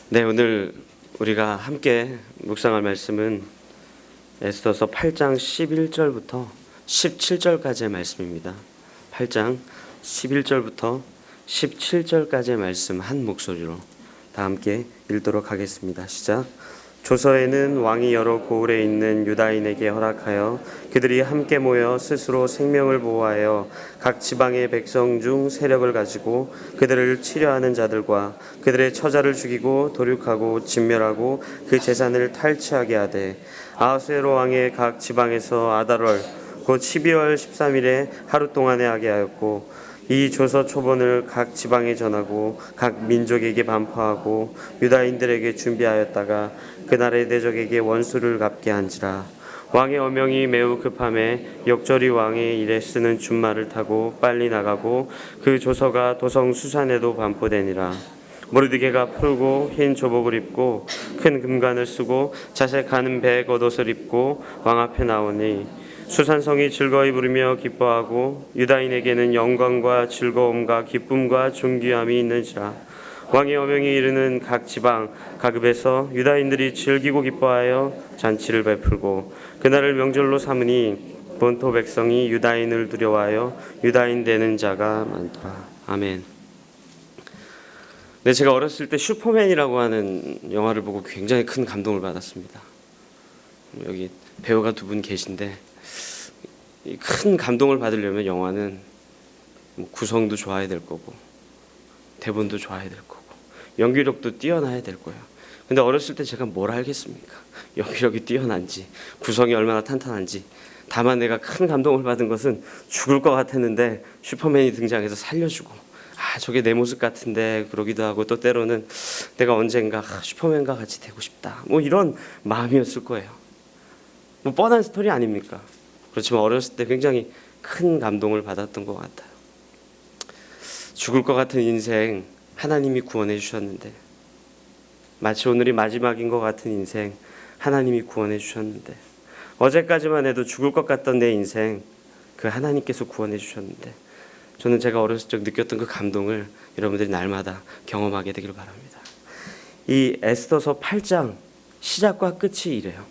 네, 오늘 우리가 함께 묵상할 말씀은 에스더서 8장 11절부터 17절까지의 말씀입니다. 8장 11절부터 17절까지의 말씀 한 목소리로 다 함께 읽도록 하겠습니다. 시작. 조서에는 왕이 여러 고을에 있는 유다인에게 허락하여 그들이 함께 모여 스스로 생명을 보호하여 각 지방의 백성 중 세력을 가지고 그들을 치려하는 자들과 그들의 처자를 죽이고 도륙하고 진멸하고 그 재산을 탈취하게 하되 아하수에로 왕의 각 지방에서 아달월 곧 12월 13일에 하루 동안에 하게 하였고 이 조서 초본을 각 지방에 전하고 각 민족에게 반포하고 유다인들에게 준비하였다가 그날의 대적에게 원수를 갚게 한지라. 왕의 어명이 매우 급함에 역절이 왕의 일에 쓰는 준말을 타고 빨리 나가고 그 조서가 도성 수산에도 반포되니라. 모르드게가 풀고 흰 조복을 입고 큰 금관을 쓰고 자색하는 배 겉옷을 입고 왕 앞에 나오니 수산성이 즐거이 부르며 기뻐하고 유다인에게는 영광과 즐거움과 기쁨과 존귀함이 있는지라. 왕의 어명이 이르는 각 지방 각읍에서 유다인들이 즐기고 기뻐하여 잔치를 베풀고 그날을 명절로 삼으니 본토 백성이 유다인을 두려워하여 유다인 되는 자가 많더라. 아멘. 네, 제가 어렸을 때 슈퍼맨이라고 하는 영화를 보고 굉장히 큰 감동을 받았습니다. 여기 배우가 두 분 계신데 큰 감동을 받으려면 영화는 구성도 좋아야 될 거고 대본도 좋아야 될 거고 연기력도 뛰어나야 될 거예요. 근데 어렸을 때 제가 뭘 알겠습니까? 연기력이 뛰어난지 구성이 얼마나 탄탄한지. 다만 내가 큰 감동을 받은 것은 죽을 것 같았는데 슈퍼맨이 등장해서 살려주고 저게 내 모습 같은데 그러기도 하고 또 때로는 내가 언젠가 슈퍼맨과 같이 되고 싶다 이런 마음이었을 거예요. 뻔한 스토리 아닙니까? 그렇지만 어렸을 때 굉장히 큰 감동을 받았던 것 같아요. 죽을 것 같은 인생 하나님이 구원해 주셨는데, 마치 오늘이 마지막인 것 같은 인생 하나님이 구원해 주셨는데, 어제까지만 해도 죽을 것 같던 내 인생 그 하나님께서 구원해 주셨는데, 저는 제가 어렸을 적 느꼈던 그 감동을 여러분들이 날마다 경험하게 되기를 바랍니다. 이 에스더서 8장 시작과 끝이 이래요.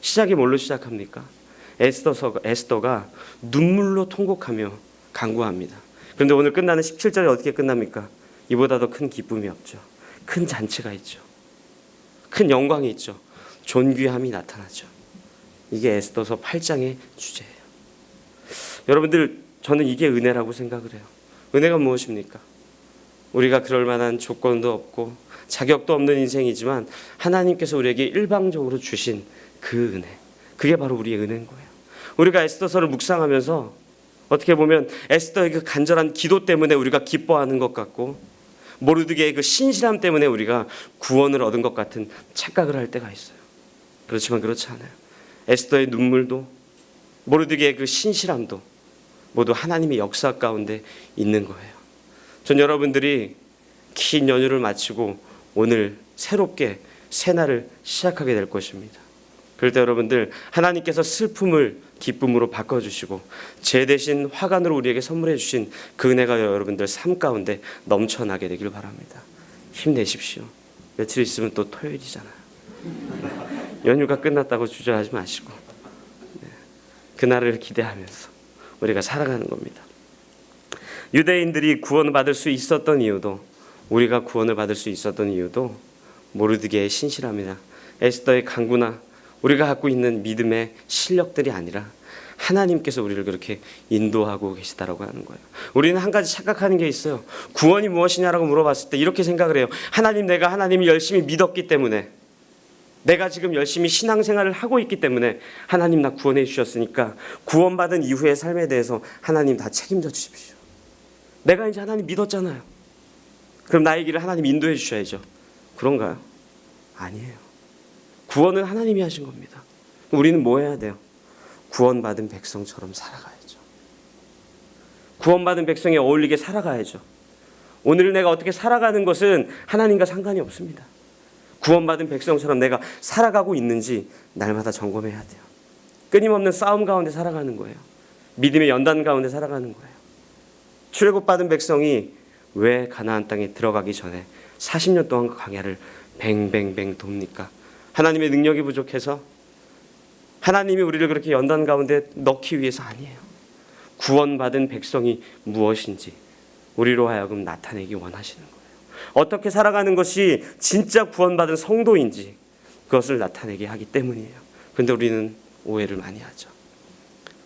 시작이 뭘로 시작합니까? 에스더가 눈물로 통곡하며 간구합니다. 그런데 오늘 끝나는 17절이 어떻게 끝납니까? 이보다 더 큰 기쁨이 없죠. 큰 잔치가 있죠. 큰 영광이 있죠. 존귀함이 나타나죠. 이게 에스더서 8장의 주제예요. 여러분들, 저는 이게 은혜라고 생각을 해요. 은혜가 무엇입니까? 우리가 그럴 만한 조건도 없고 자격도 없는 인생이지만 하나님께서 우리에게 일방적으로 주신 그 은혜, 그게 바로 우리의 은혜인 거예요. 우리가 에스더서를 묵상하면서 어떻게 보면 에스더의 그 간절한 기도 때문에 우리가 기뻐하는 것 같고 모르드게의 그 신실함 때문에 우리가 구원을 얻은 것 같은 착각을 할 때가 있어요. 그렇지만 그렇지 않아요. 에스더의 눈물도 모르드게의 그 신실함도 모두 하나님의 역사 가운데 있는 거예요. 전 여러분들이 긴 연휴를 마치고 오늘 새롭게 새날을 시작하게 될 것입니다. 그럴 때 여러분들, 하나님께서 슬픔을 기쁨으로 바꿔주시고 제 대신 화관으로 우리에게 선물해 주신 그 은혜가 여러분들 삶 가운데 넘쳐나게 되길 바랍니다. 힘내십시오. 며칠 있으면 또 토요일이잖아요. 연휴가 끝났다고 주저하지 마시고 그날을 기대하면서 우리가 살아가는 겁니다. 유대인들이 구원받을 수 있었던 이유도, 우리가 구원을 받을 수 있었던 이유도 모르드게의 신실함이나 에스더의 간구나 우리가 갖고 있는 믿음의 실력들이 아니라 하나님께서 우리를 그렇게 인도하고 계시다라고 하는 거예요. 우리는 한 가지 착각하는 게 있어요. 구원이 무엇이냐라고 물어봤을 때 이렇게 생각을 해요. 내가 하나님을 열심히 믿었기 때문에, 내가 지금 열심히 신앙생활을 하고 있기 때문에 하나님 나 구원해 주셨으니까 구원받은 이후의 삶에 대해서 하나님 다 책임져 주십시오. 내가 이제 하나님 믿었잖아요. 그럼 나의 길을 하나님 인도해 주셔야죠. 그런가요? 아니에요. 구원은 하나님이 하신 겁니다. 우리는 뭐 해야 돼요? 구원받은 백성처럼 살아가야죠. 구원받은 백성에 어울리게 살아가야죠. 오늘 내가 어떻게 살아가는 것은 하나님과 상관이 없습니다. 구원받은 백성처럼 내가 살아가고 있는지 날마다 점검해야 돼요. 끊임없는 싸움 가운데 살아가는 거예요. 믿음의 연단 가운데 살아가는 거예요. 출애굽받은 백성이 왜 가나안 땅에 들어가기 전에 40년 동안 광야를 뱅뱅뱅 돕니까? 하나님의 능력이 부족해서? 하나님이 우리를 그렇게 연단 가운데 넣기 위해서 아니에요. 구원받은 백성이 무엇인지 우리로 하여금 나타내기 원하시는 거예요. 어떻게 살아가는 것이 진짜 구원받은 성도인지 그것을 나타내게 하기 때문이에요. 그런데 우리는 오해를 많이 하죠.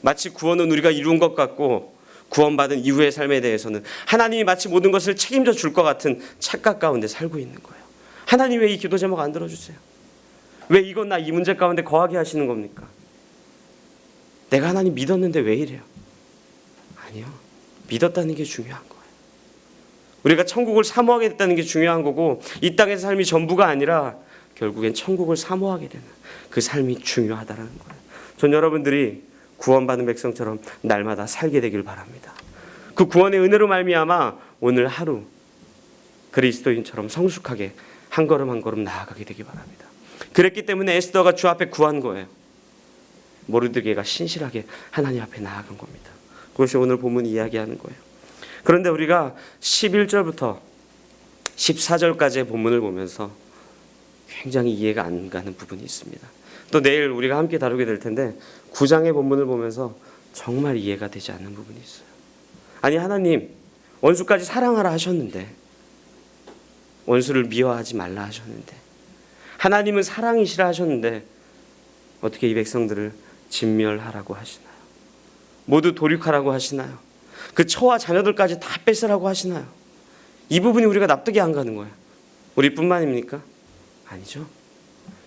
마치 구원은 우리가 이룬 것 같고 구원받은 이후의 삶에 대해서는 하나님이 마치 모든 것을 책임져 줄 것 같은 착각 가운데 살고 있는 거예요. 하나님 왜 이 기도 제목 안 들어주세요? 왜 이건 나 이 문제 가운데 거하게 하시는 겁니까? 내가 하나님 믿었는데 왜 이래요? 아니요. 믿었다는 게 중요한 거예요. 우리가 천국을 사모하게 됐다는 게 중요한 거고 이 땅의 삶이 전부가 아니라 결국엔 천국을 사모하게 되는 그 삶이 중요하다는 거예요. 전 여러분들이 구원받은 백성처럼 날마다 살게 되길 바랍니다. 그 구원의 은혜로 말미암아 오늘 하루 그리스도인처럼 성숙하게 한 걸음 한 걸음 나아가게 되기 바랍니다. 그랬기 때문에 에스더가 주 앞에 구한 거예요. 모르드게가 신실하게 하나님 앞에 나아간 겁니다. 그것이 오늘 본문이 이야기하는 거예요. 그런데 우리가 11절부터 14절까지의 본문을 보면서 굉장히 이해가 안 가는 부분이 있습니다. 또 내일 우리가 함께 다루게 될 텐데 9장의 본문을 보면서 정말 이해가 되지 않는 부분이 있어요. 아니 하나님 원수까지 사랑하라 하셨는데 원수를 미워하지 말라 하셨는데 하나님은 사랑이시라 하셨는데 어떻게 이 백성들을 진멸하라고 하시나요? 모두 도륙하라고 하시나요? 그 처와 자녀들까지 다 뺏으라고 하시나요? 이 부분이 우리가 납득이 안 가는 거예요. 우리뿐만입니까? 아니죠.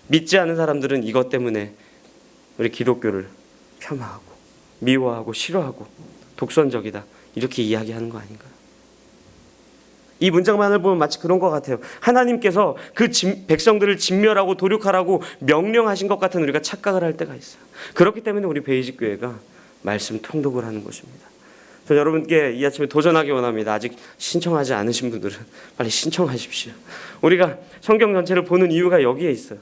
믿지 않는 사람들은 이것 때문에 우리 기독교를 폄하하고 미워하고 싫어하고 독선적이다 이렇게 이야기하는 거 아닌가요? 이 문장만을 보면 마치 그런 것 같아요. 하나님께서 그 백성들을 진멸하고 도륙하라고 명령하신 것 같은 우리가 착각을 할 때가 있어요. 그렇기 때문에 우리 베이직 교회가 말씀 통독을 하는 것입니다. 저 여러분께 이 아침에 도전하기 원합니다. 아직 신청하지 않으신 분들은 빨리 신청하십시오. 우리가 성경 전체를 보는 이유가 여기에 있어요.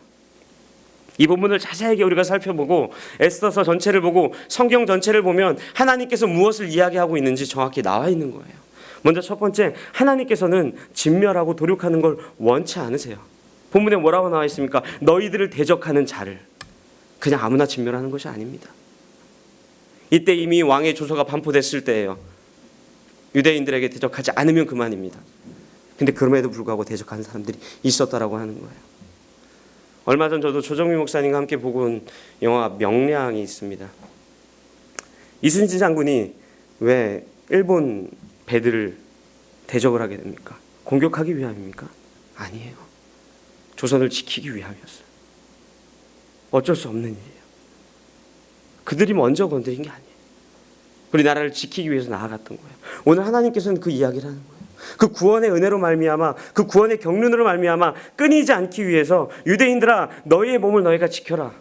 이 본문을 자세하게 우리가 살펴보고 에스더서 전체를 보고 성경 전체를 보면 하나님께서 무엇을 이야기하고 있는지 정확히 나와 있는 거예요. 먼저 첫 번째, 하나님께서는 진멸하고 도륙하는 걸 원치 않으세요. 본문에 뭐라고 나와 있습니까? 너희들을 대적하는 자를. 그냥 아무나 진멸하는 것이 아닙니다. 이때 이미 왕의 조서가 반포됐을 때예요. 유대인들에게 대적하지 않으면 그만입니다. 근데 그럼에도 불구하고 대적하는 사람들이 있었다라고 하는 거예요. 얼마 전 저도 조정미 목사님과 함께 보고 온 영화 명량이 있습니다. 이순신 장군이 왜 일본 배들을 대적을 하게 됩니까? 공격하기 위함입니까? 아니에요. 조선을 지키기 위함이었어요. 어쩔 수 없는 일이에요. 그들이 먼저 건드린 게 아니에요. 우리나라를 지키기 위해서 나아갔던 거예요. 오늘 하나님께서는 그 이야기를 하는 거예요. 그 구원의 은혜로 말미암아 그 구원의 경륜으로 말미암아 끊이지 않기 위해서 유대인들아 너희의 몸을 너희가 지켜라.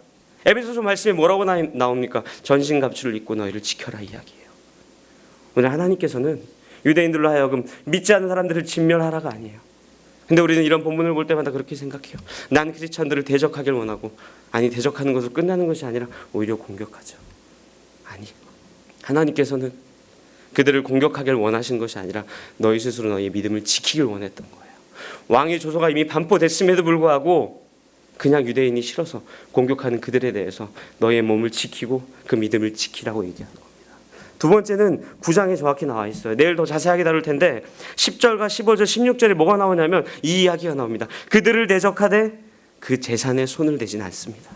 에베소서 말씀에 뭐라고 나옵니까? 전신갑주를 입고 너희를 지켜라 이야기예요. 오늘 하나님께서는 유대인들로 하여금 믿지 않는 사람들을 진멸하라가 아니에요. 근데 우리는 이런 본문을 볼 때마다 그렇게 생각해요. 난 크리스찬들을 대적하길 원하고 아니 대적하는 것으로 끝나는 것이 아니라 오히려 공격하죠. 아니 하나님께서는 그들을 공격하길 원하신 것이 아니라 너희 스스로 너희의 믿음을 지키길 원했던 거예요. 왕의 조서가 이미 반포됐음에도 불구하고 그냥 유대인이 싫어서 공격하는 그들에 대해서 너희의 몸을 지키고 그 믿음을 지키라고 얘기하는 겁니다. 두 번째는 9장에 정확히 나와 있어요. 내일 더 자세하게 다룰 텐데 10절과 15절 16절에 뭐가 나오냐면 이 이야기가 나옵니다. 그들을 대적하되 그 재산에 손을 대지는 않습니다.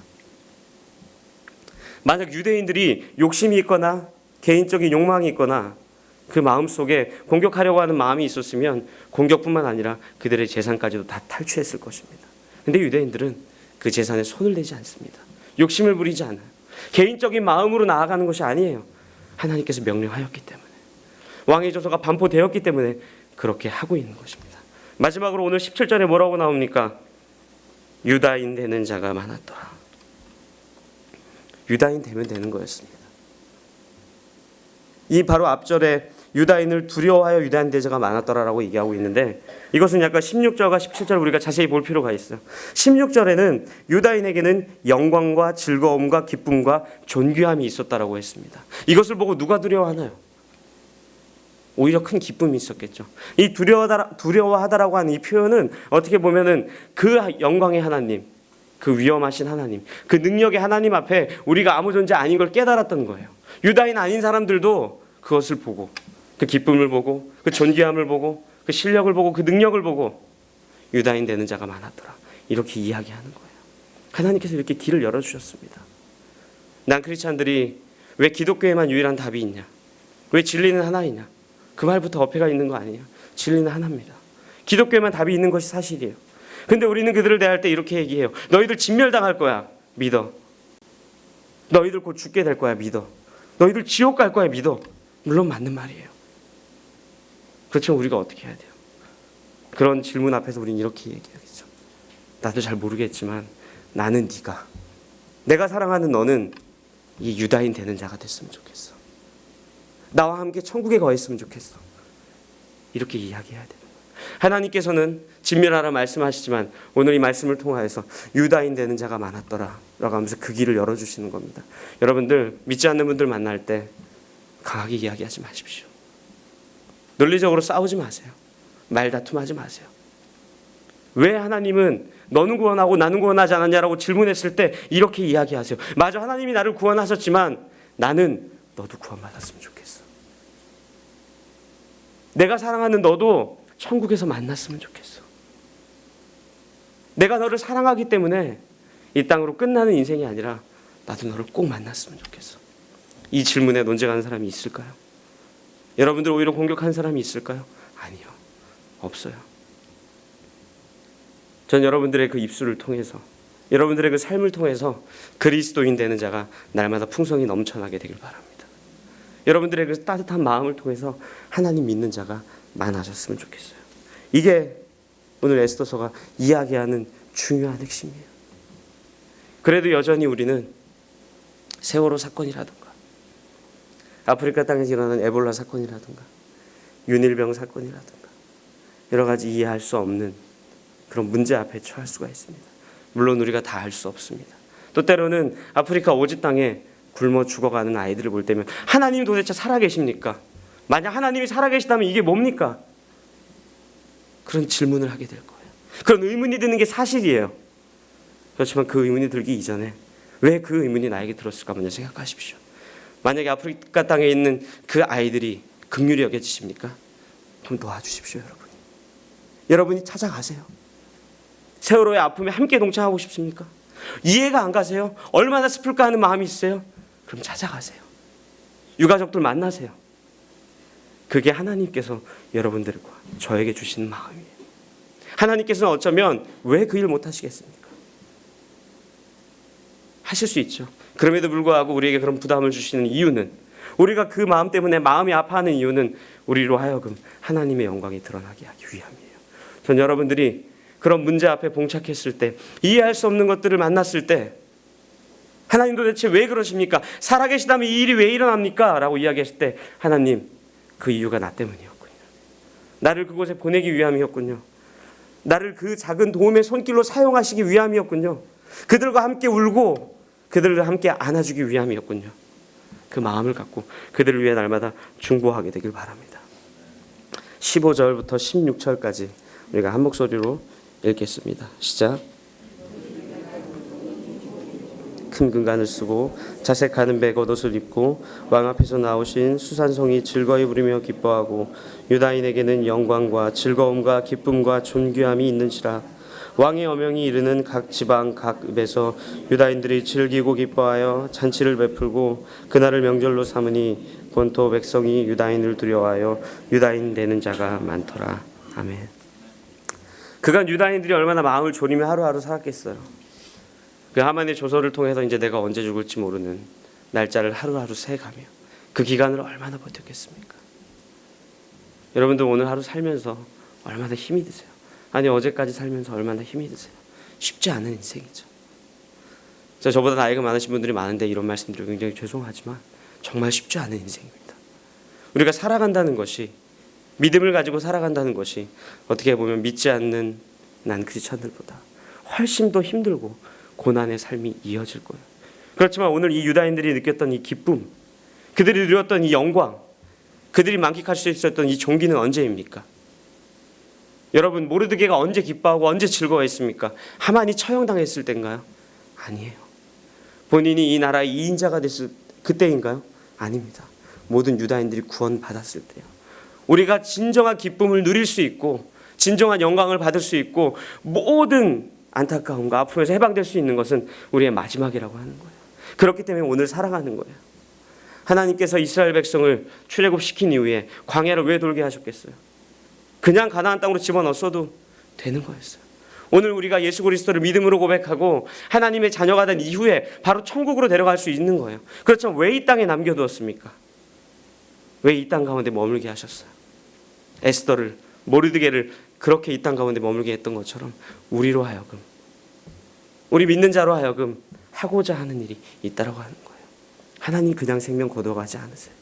만약 유대인들이 욕심이 있거나 개인적인 욕망이 있거나 그 마음속에 공격하려고 하는 마음이 있었으면 공격뿐만 아니라 그들의 재산까지도 다 탈취했을 것입니다. 그런데 유대인들은 그 재산에 손을 대지 않습니다. 욕심을 부리지 않아요. 개인적인 마음으로 나아가는 것이 아니에요. 하나님께서 명령하였기 때문에 왕의 조서가 반포되었기 때문에 그렇게 하고 있는 것입니다. 마지막으로 오늘 17절에 뭐라고 나옵니까? 유다인 되는 자가 많았더라. 유다인 되면 되는 거였습니다. 이 바로 앞절에 유다인을 두려워하여 유다인 대자가 많았더라라고 얘기하고 있는데 이것은 약간 16절과 17절 우리가 자세히 볼 필요가 있어요. 16절에는 유다인에게는 영광과 즐거움과 기쁨과 존귀함이 있었다라고 했습니다. 이것을 보고 누가 두려워하나요? 오히려 큰 기쁨이 있었겠죠. 이 두려워하다라고 하는 이 표현은 어떻게 보면은 그 영광의 하나님, 그 위엄하신 하나님, 그 능력의 하나님 앞에 우리가 아무 존재 아닌 걸 깨달았던 거예요. 유다인 아닌 사람들도 그것을 보고, 그 기쁨을 보고, 그 존귀함을 보고, 그 실력을 보고, 그 능력을 보고 유다인 되는 자가 많았더라, 이렇게 이야기하는 거예요. 하나님께서 이렇게 길을 열어주셨습니다. 난 크리스찬들이 왜 기독교에만 유일한 답이 있냐, 왜 진리는 하나이냐, 그 말부터 어폐가 있는 거 아니에요. 진리는 하나입니다. 기독교에만 답이 있는 것이 사실이에요. 근데 우리는 그들을 대할 때 이렇게 얘기해요. 너희들 진멸당할 거야, 믿어. 너희들 곧 죽게 될 거야, 믿어. 너희들 지옥 갈 거야, 믿어. 물론 맞는 말이에요. 그렇지만 우리가 어떻게 해야 돼요? 그런 질문 앞에서 우리는 이렇게 얘기하겠죠. 나도 잘 모르겠지만 나는 네가, 내가 사랑하는 너는 이 유다인 되는 자가 됐으면 좋겠어. 나와 함께 천국에 거했으면 좋겠어. 이렇게 이야기해야 돼요. 하나님께서는 진멸하라 말씀하시지만 오늘 이 말씀을 통하여서 유다인 되는 자가 많았더라 라고 하면서 그 길을 열어주시는 겁니다. 여러분들, 믿지 않는 분들 만날 때 강하게 이야기하지 마십시오. 논리적으로 싸우지 마세요. 말다툼하지 마세요. 왜 하나님은 너는 구원하고 나는 구원하지 않았냐라고 질문했을 때 이렇게 이야기하세요. 맞아, 하나님이 나를 구원하셨지만 나는 너도 구원받았으면 좋겠어. 내가 사랑하는 너도 천국에서 만났으면 좋겠어. 내가 너를 사랑하기 때문에 이 땅으로 끝나는 인생이 아니라 나도 너를 꼭 만났으면 좋겠어. 이 질문에 논쟁하는 사람이 있을까요? 여러분들 오히려 공격한 사람이 있을까요? 아니요, 없어요. 전 여러분들의 그 입술을 통해서, 여러분들의 그 삶을 통해서 그리스도인 되는 자가 날마다 풍성히 넘쳐나게 되길 바랍니다. 여러분들의 그 따뜻한 마음을 통해서 하나님 믿는 자가 많아졌으면 좋겠어요. 이게 오늘 에스더서가 이야기하는 중요한 핵심이에요. 그래도 여전히 우리는 세월호 사건이라든가 아프리카 땅에서 일어난 에볼라 사건이라든가 윤일병 사건이라든가 여러 가지 이해할 수 없는 그런 문제 앞에 처할 수가 있습니다. 물론 우리가 다 알 수 없습니다. 또 때로는 아프리카 오지 땅에 굶어 죽어가는 아이들을 볼 때면 하나님 도대체 살아계십니까? 만약 하나님이 살아계시다면 이게 뭡니까? 그런 질문을 하게 될 거예요. 그런 의문이 드는 게 사실이에요. 그렇지만 그 의문이 들기 이전에 왜 그 의문이 나에게 들었을까 먼저 생각하십시오. 만약에 아프리카 땅에 있는 그 아이들이 긍휼히 여겨지십니까? 그럼 도와주십시오. 여러분이 찾아가세요. 세월호의 아픔에 함께 동참하고 싶습니까? 이해가 안 가세요? 얼마나 슬플까 하는 마음이 있어요? 그럼 찾아가세요. 유가족들 만나세요. 그게 하나님께서 여러분들과 저에게 주시는 마음이에요. 하나님께서는 어쩌면 왜 그 일 못하시겠습니까? 하실 수 있죠. 그럼에도 불구하고 우리에게 그런 부담을 주시는 이유는, 우리가 그 마음 때문에 마음이 아파하는 이유는 우리로 하여금 하나님의 영광이 드러나게 하기 위함이에요. 전 여러분들이 그런 문제 앞에 봉착했을 때, 이해할 수 없는 것들을 만났을 때 하나님 도대체 왜 그러십니까? 살아계시다면 이 일이 왜 일어납니까? 라고 이야기했을 때 하나님, 그 이유가 나 때문이었군요. 나를 그곳에 보내기 위함이었군요. 나를 그 작은 도움의 손길로 사용하시기 위함이었군요. 그들과 함께 울고 그들을 함께 안아주기 위함이었군요. 그 마음을 갖고 그들을 위해 날마다 중보하게 되길 바랍니다. 15절부터 16절까지 우리가 한 목소리로 읽겠습니다. 시작. 큰 금관을 쓰고 자색하는 배 겉옷을 입고 왕 앞에서 나오신 수산송이 즐거이 부르며 기뻐하고 유다인에게는 영광과 즐거움과 기쁨과 존귀함이 있는지라. 왕의 어명이 이르는 각 지방 각 읍에서 유다인들이 즐기고 기뻐하여 잔치를 베풀고 그날을 명절로 삼으니 본토 백성이 유다인을 두려워하여 유다인 되는 자가 많더라. 아멘. 그간 유다인들이 얼마나 마음을 졸이며 하루하루 살았겠어요. 그 하만의 조서를 통해서 이제 내가 언제 죽을지 모르는 날짜를 하루하루 세가며 그 기간을 얼마나 버텼겠습니까? 여러분들 오늘 하루 살면서 얼마나 힘이 드세요? 아니, 어제까지 살면서 얼마나 힘이 드세요? 쉽지 않은 인생이죠. 저보다 나이가 많으신 분들이 많은데 이런 말씀드리고 굉장히 죄송하지만 정말 쉽지 않은 인생입니다. 우리가 살아간다는 것이, 믿음을 가지고 살아간다는 것이 어떻게 보면 믿지 않는 난 크리스찬들보다 훨씬 더 힘들고 고난의 삶이 이어질 거예요. 그렇지만 오늘 이 유다인들이 느꼈던 이 기쁨, 그들이 누렸던 이 영광, 그들이 만끽할 수 있었던 이 종기는 언제입니까? 여러분, 모르드게가 언제 기뻐하고 언제 즐거워했습니까? 하만이 처형당했을 때인가요? 아니에요. 본인이 이 나라의 2인자가 됐을 그때인가요? 아닙니다. 모든 유다인들이 구원받았을 때요. 우리가 진정한 기쁨을 누릴 수 있고 진정한 영광을 받을 수 있고 모든 안타까움과 아픔에서 해방될 수 있는 것은 우리의 마지막이라고 하는 거예요. 그렇기 때문에 오늘 살아가는 거예요. 하나님께서 이스라엘 백성을 출애굽시킨 이후에 광야를 왜 돌게 하셨겠어요? 그냥 가나안 땅으로 집어넣었어도 되는 거였어요. 오늘 우리가 예수 그리스도를 믿음으로 고백하고 하나님의 자녀가 된 이후에 바로 천국으로 데려갈 수 있는 거예요. 그렇지만 왜 이 땅에 남겨두었습니까? 왜 이 땅 가운데 머물게 하셨어요? 에스더를, 모르드게를 그렇게 이 땅 가운데 머물게 했던 것처럼 우리로 하여금, 우리 믿는 자로 하여금 하고자 하는 일이 있다라고 하는 거예요. 하나님 그냥 생명 거둬가지 않으세요.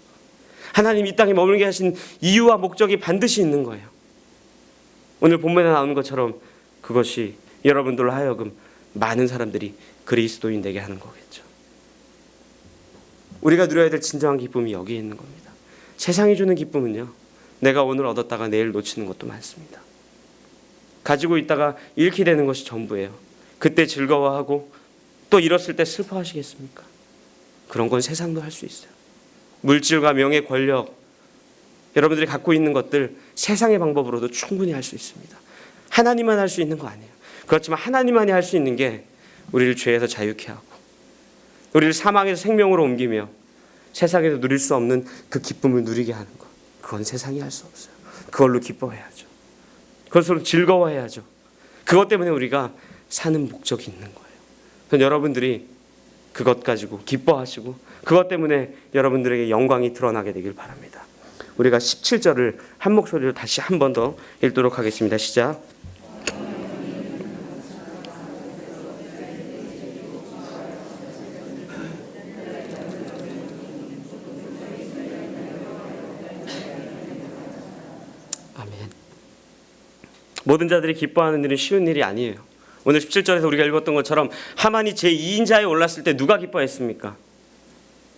하나님 이 땅에 머물게 하신 이유와 목적이 반드시 있는 거예요. 오늘 본문에 나오는 것처럼 그것이 여러분들로 하여금 많은 사람들이 그리스도인 되게 하는 거겠죠. 우리가 누려야 될 진정한 기쁨이 여기에 있는 겁니다. 세상이 주는 기쁨은요, 내가 오늘 얻었다가 내일 놓치는 것도 많습니다. 가지고 있다가 잃게 되는 것이 전부예요. 그때 즐거워하고 또 잃었을 때 슬퍼하시겠습니까? 그런 건 세상도 할 수 있어요. 물질과 명예, 권력, 여러분들이 갖고 있는 것들 세상의 방법으로도 충분히 할 수 있습니다. 하나님만 할 수 있는 거 아니에요. 그렇지만 하나님만이 할 수 있는 게 우리를 죄에서 자유케 하고 우리를 사망에서 생명으로 옮기며 세상에서 누릴 수 없는 그 기쁨을 누리게 하는 것, 그건 세상이 할 수 없어요. 그걸로 기뻐해야죠. 그것으로 즐거워해야죠. 그것 때문에 우리가 사는 목적이 있는 거예요. 그래서 여러분들이 그것 가지고 기뻐하시고 그것 때문에 여러분들에게 영광이 드러나게 되길 바랍니다. 우리가 17절을 한 목소리로 다시 한 번 더 읽도록 하겠습니다. 시작. 아멘. 모든 자들이 기뻐하는 일은 쉬운 일이 아니에요. 오늘 17절에서 우리가 읽었던 것처럼 하만이 제2인자에 올랐을 때 누가 기뻐했습니까?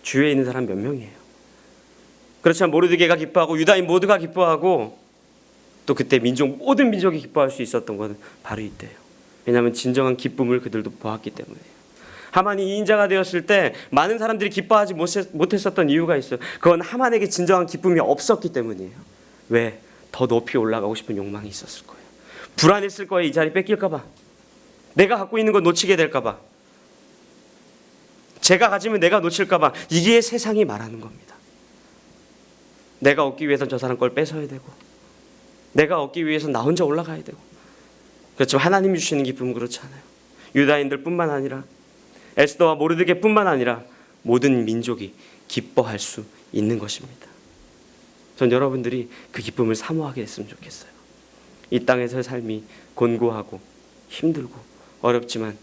주위에 있는 사람 몇 명이에요. 그렇지만 모르드게가 기뻐하고 유다인 모두가 기뻐하고 또 그때 모든 민족이 기뻐할 수 있었던 것은 바로 이때예요. 왜냐하면 진정한 기쁨을 그들도 보았기 때문에요. 하만이 2인자가 되었을 때 많은 사람들이 기뻐하지 못했었던 이유가 있어요. 그건 하만에게 진정한 기쁨이 없었기 때문이에요. 왜? 더 높이 올라가고 싶은 욕망이 있었을 거예요. 불안했을 거예요. 이 자리 뺏길까 봐. 내가 갖고 있는 거 놓치게 될까 봐. 제가 가지면 내가 놓칠까 봐. 이게 세상이 말하는 겁니다. 내가 얻기 위해서는 저 사람 걸 뺏어야 되고 내가 얻기 위해서는 나 혼자 올라가야 되고. 그렇지만 하나님이 주시는 기쁨은 그렇지 않아요. 유다인들뿐만 아니라 에스더와 모르드게뿐만 아니라 모든 민족이 기뻐할 수 있는 것입니다. 전 여러분들이 그 기쁨을 사모하게 됐으면 좋겠어요. 이 땅에서의 삶이 곤고하고 힘들고 어렵지만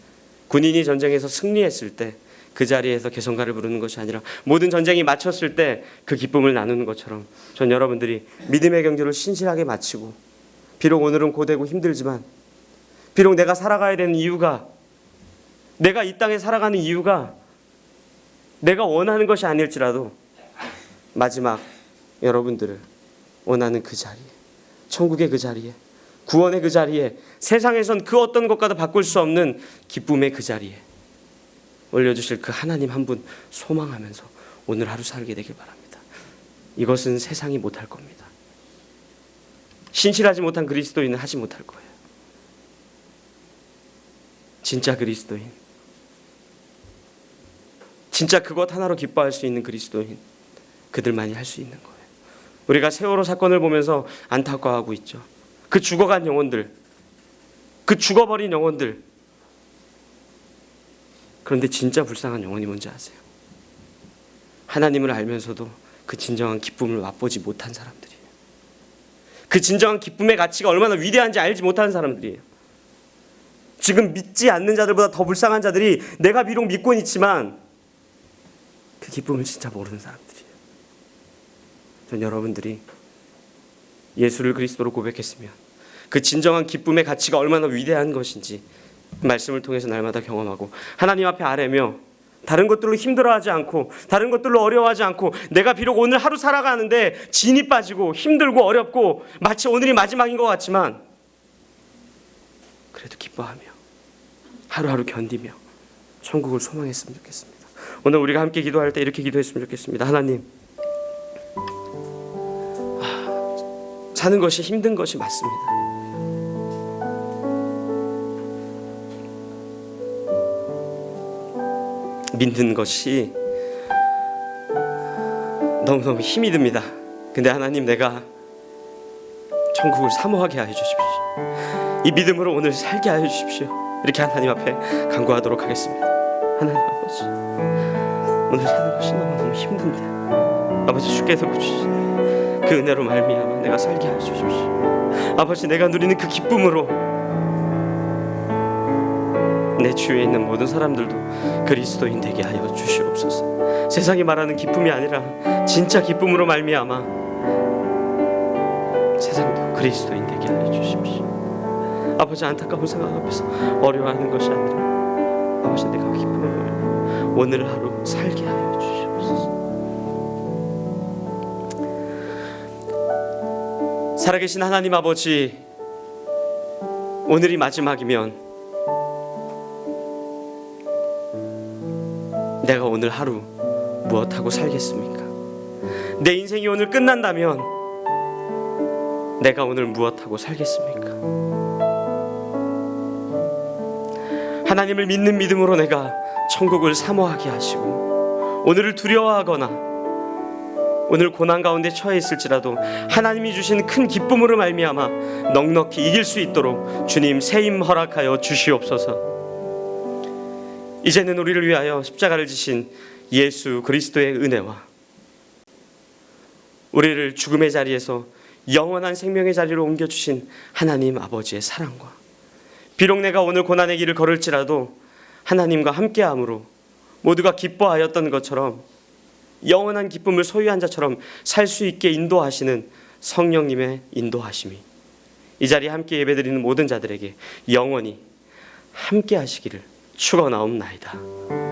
군인이 전쟁에서 승리했을 때 그 자리에서 개성가를 부르는 것이 아니라 모든 전쟁이 마쳤을 때 그 기쁨을 나누는 것처럼 전 여러분들이 믿음의 경주를 신실하게 마치고 비록 오늘은 고되고 힘들지만 비록 내가 살아가야 되는 이유가 내가 이 땅에 살아가는 이유가 내가 원하는 것이 아닐지라도 마지막 여러분들을 원하는 그 자리에 천국의 그 자리에 구원의 그 자리에 세상에선 그 어떤 것과도 바꿀 수 없는 기쁨의 그 자리에 올려주실 그 하나님 한 분 소망하면서 오늘 하루 살게 되길 바랍니다. 이것은 세상이 못할 겁니다. 신실하지 못한 그리스도인은 하지 못할 거예요. 진짜 그리스도인, 진짜 그것 하나로 기뻐할 수 있는 그리스도인, 그들만이 할 수 있는 거예요. 우리가 세월호 사건을 보면서 안타까워하고 있죠. 그 죽어간 영혼들, 그 죽어버린 영혼들. 그런데 진짜 불쌍한 영혼이 뭔지 아세요? 하나님을 알면서도 그 진정한 기쁨을 맛보지 못한 사람들이에요. 그 진정한 기쁨의 가치가 얼마나 위대한지 알지 못하는 사람들이에요. 지금 믿지 않는 자들보다 더 불쌍한 자들이 내가 비록 믿고는 있지만 그 기쁨을 진짜 모르는 사람들이에요. 전 여러분들이 예수를 그리스도로 고백했으면 그 진정한 기쁨의 가치가 얼마나 위대한 것인지 말씀을 통해서 날마다 경험하고 하나님 앞에 아뢰며 다른 것들로 힘들어하지 않고 다른 것들로 어려워하지 않고 내가 비록 오늘 하루 살아가는데 진이 빠지고 힘들고 어렵고 마치 오늘이 마지막인 것 같지만 그래도 기뻐하며 하루하루 견디며 천국을 소망했으면 좋겠습니다. 오늘 우리가 함께 기도할 때 이렇게 기도했으면 좋겠습니다. 하나님, 사는 것이 힘든 것이 맞습니다. 믿는 것이 너무너무 힘이 듭니다. 근데 하나님, 내가 천국을 사모하게 하여 주십시오. 이 믿음으로 오늘 살게 하여 주십시오. 이렇게 하나님 앞에 간구하도록 하겠습니다. 하나님 아버지, 오늘 사는 것이 너무너무 힘든데 아버지, 주께서 주신 그 은혜로 말미암아 내가 살게 하여 주십시오. 아버지, 내가 누리는 그 기쁨으로 내 주위에 있는 모든 사람들도 그리스도인 되게 하여 주시옵소서. 세상이 말하는 기쁨이 아니라 진짜 기쁨으로 말미암아 세상도 그리스도인 되게 하여 주십시오. 아버지, 안타까운 상황 앞에서 어려워하는 것이 아니라 아버지, 내가 기쁨으로 오늘 하루 살게 하여 주시옵소서. 살아계신 하나님 아버지, 오늘이 마지막이면 내가 오늘 하루 무엇하고 살겠습니까? 내 인생이 오늘 끝난다면 내가 오늘 무엇하고 살겠습니까? 하나님을 믿는 믿음으로 내가 천국을 사모하게 하시고, 오늘을 두려워하거나 오늘 고난 가운데 처해 있을지라도 하나님이 주신 큰 기쁨으로 말미암아 넉넉히 이길 수 있도록 주님 세임 허락하여 주시옵소서. 이제는 우리를 위하여 십자가를 지신 예수 그리스도의 은혜와 우리를 죽음의 자리에서 영원한 생명의 자리로 옮겨주신 하나님 아버지의 사랑과, 비록 내가 오늘 고난의 길을 걸을지라도 하나님과 함께함으로 모두가 기뻐하였던 것처럼 영원한 기쁨을 소유한 자처럼 살 수 있게 인도하시는 성령님의 인도하심이 이 자리에 함께 예배드리는 모든 자들에게 영원히 함께 하시기를 축원하옵나이다.